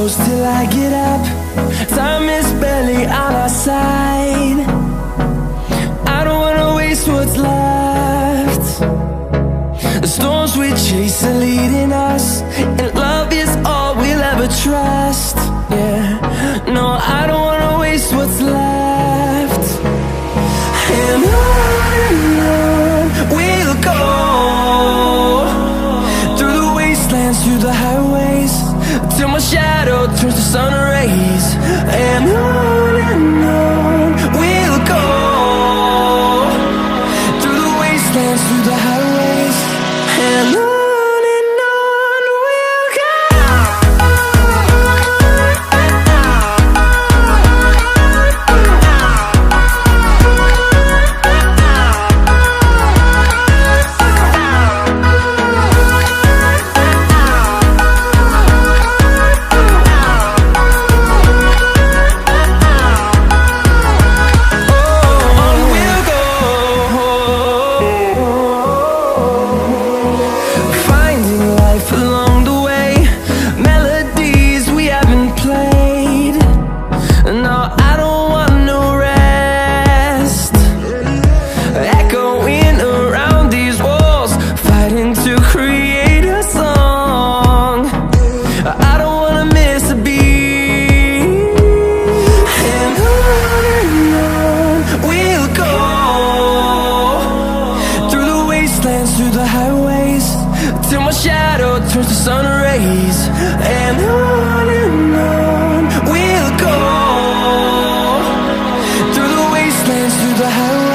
close till I get up. Time is barely on our side. I don't wanna waste what's left. The storms we chase are leading us, and love is all we'll ever trust. Yeah, no, I don't wanna waste what's left. And on we'll go, through the wastelands, through the highways, till my shadow turns to sun rays. And on we'll go, through the wastelands, through the highways, and on we'll go. Through the highways, till my shadow turns to sun rays. And on we'll go, through the wastelands, through the highways.